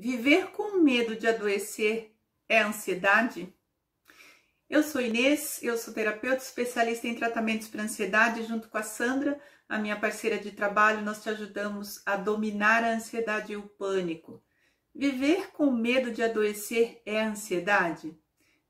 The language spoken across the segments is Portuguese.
Viver com medo de adoecer é ansiedade? Eu sou Inês, eu sou terapeuta especialista em tratamentos para ansiedade. Junto com a Sandra, a minha parceira de trabalho, nós te ajudamos a dominar a ansiedade e o pânico. Viver com medo de adoecer é ansiedade?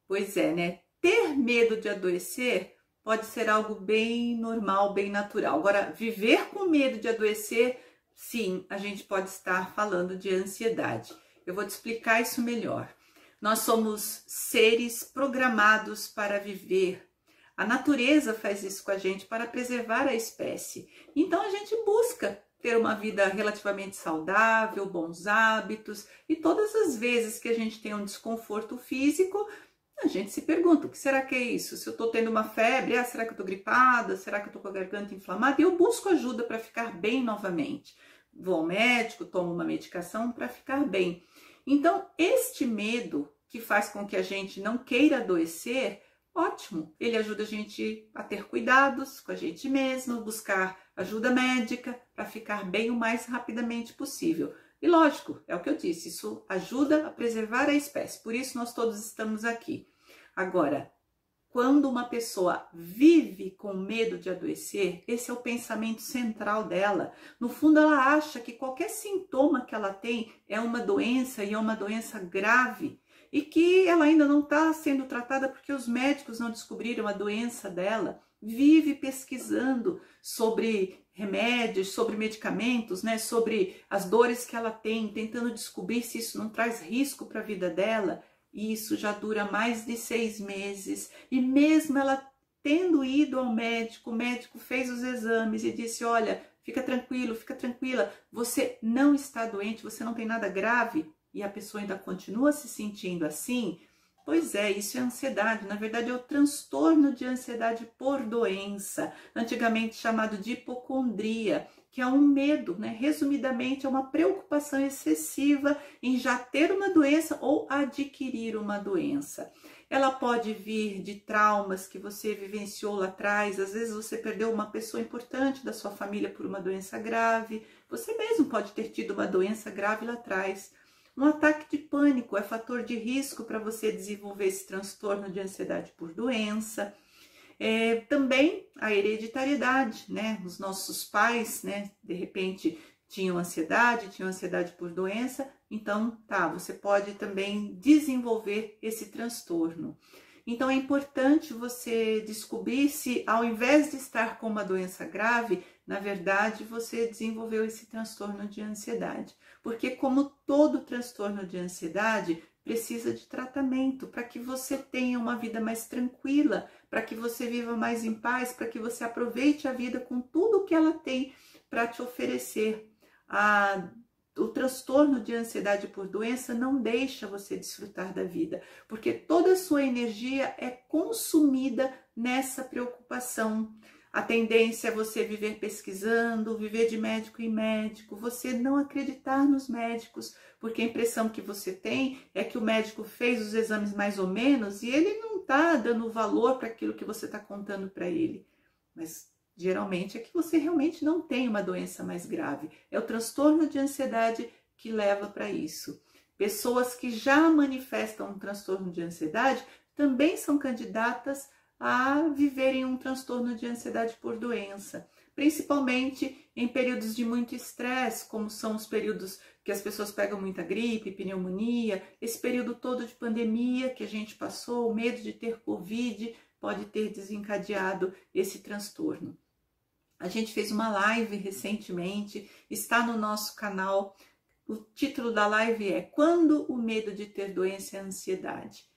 Pois é, né? Ter medo de adoecer pode ser algo bem normal, bem natural. Agora, viver com medo de adoecer, sim, a gente pode estar falando de ansiedade. Eu vou te explicar isso melhor. Nós somos seres programados para viver. A natureza faz isso com a gente para preservar a espécie. Então a gente busca ter uma vida relativamente saudável, bons hábitos, e todas as vezes que a gente tem um desconforto físico, a gente se pergunta, o que será que é isso? Se eu estou tendo uma febre, será que eu estou gripada? Será que eu estou com a garganta inflamada? E eu busco ajuda para ficar bem novamente. Vou ao médico, tomo uma medicação para ficar bem. Então, este medo que faz com que a gente não queira adoecer, ótimo, ele ajuda a gente a ter cuidados com a gente mesmo, buscar ajuda médica para ficar bem o mais rapidamente possível. E lógico, é o que eu disse, isso ajuda a preservar a espécie, por isso nós todos estamos aqui. Agora, quando uma pessoa vive com medo de adoecer, esse é o pensamento central dela. No fundo, ela acha que qualquer sintoma que ela tem é uma doença e é uma doença grave e que ela ainda não está sendo tratada porque os médicos não descobriram a doença dela. Vive pesquisando sobre remédios, sobre medicamentos, né, sobre as dores que ela tem, tentando descobrir se isso não traz risco para a vida dela. E isso já dura mais de 6 meses. E mesmo ela tendo ido ao médico, o médico fez os exames e disse, olha, fica tranquilo, fica tranquila, você não está doente, você não tem nada grave, e a pessoa ainda continua se sentindo assim, pois é, isso é ansiedade. Na verdade é o transtorno de ansiedade por doença, antigamente chamado de hipocondria, que é um medo, né? Resumidamente, é uma preocupação excessiva em já ter uma doença ou adquirir uma doença. Ela pode vir de traumas que você vivenciou lá atrás, às vezes você perdeu uma pessoa importante da sua família por uma doença grave, você mesmo pode ter tido uma doença grave lá atrás. Um ataque de pânico é fator de risco para você desenvolver esse transtorno de ansiedade por doença. Também a hereditariedade, né? Os nossos pais, né, de repente tinham ansiedade por doença, então você pode também desenvolver esse transtorno. Então é importante você descobrir se ao invés de estar com uma doença grave, na verdade você desenvolveu esse transtorno de ansiedade. Porque como todo transtorno de ansiedade, precisa de tratamento para que você tenha uma vida mais tranquila, para que você viva mais em paz, para que você aproveite a vida com tudo que ela tem para te oferecer. O transtorno de ansiedade por doença não deixa você desfrutar da vida, porque toda a sua energia é consumida nessa preocupação. A tendência é você viver pesquisando, viver de médico em médico, você não acreditar nos médicos, porque a impressão que você tem é que o médico fez os exames mais ou menos e ele não está dando valor para aquilo que você está contando para ele. Mas geralmente é que você realmente não tem uma doença mais grave. É o transtorno de ansiedade que leva para isso. Pessoas que já manifestam um transtorno de ansiedade também são candidatas a viverem um transtorno de ansiedade por doença, principalmente em períodos de muito estresse, como são os períodos que as pessoas pegam muita gripe, pneumonia, esse período todo de pandemia que a gente passou, o medo de ter Covid pode ter desencadeado esse transtorno. A gente fez uma live recentemente, está no nosso canal. O título da live é Quando o medo de ter doença é ansiedade.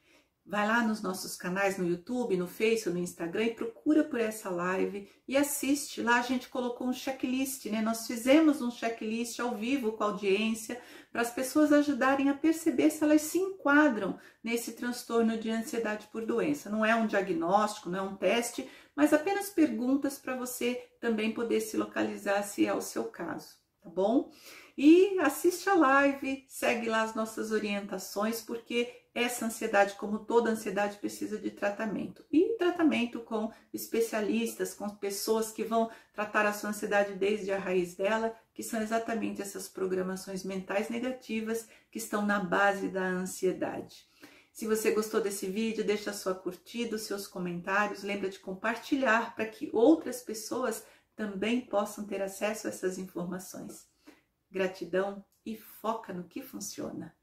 Vai lá nos nossos canais no YouTube, no Face, no Instagram e procura por essa live e assiste. Lá a gente colocou um checklist, né? Nós fizemos um checklist ao vivo com a audiência para as pessoas ajudarem a perceber se elas se enquadram nesse transtorno de ansiedade por doença. Não é um diagnóstico, não é um teste, mas apenas perguntas para você também poder se localizar se é o seu caso, tá bom? E assiste a live, segue lá as nossas orientações, porque essa ansiedade, como toda ansiedade, precisa de tratamento. E tratamento com especialistas, com pessoas que vão tratar a sua ansiedade desde a raiz dela, que são exatamente essas programações mentais negativas que estão na base da ansiedade. Se você gostou desse vídeo, deixa a sua curtida, os seus comentários, lembra de compartilhar para que outras pessoas também possam ter acesso a essas informações. Gratidão e foca no que funciona.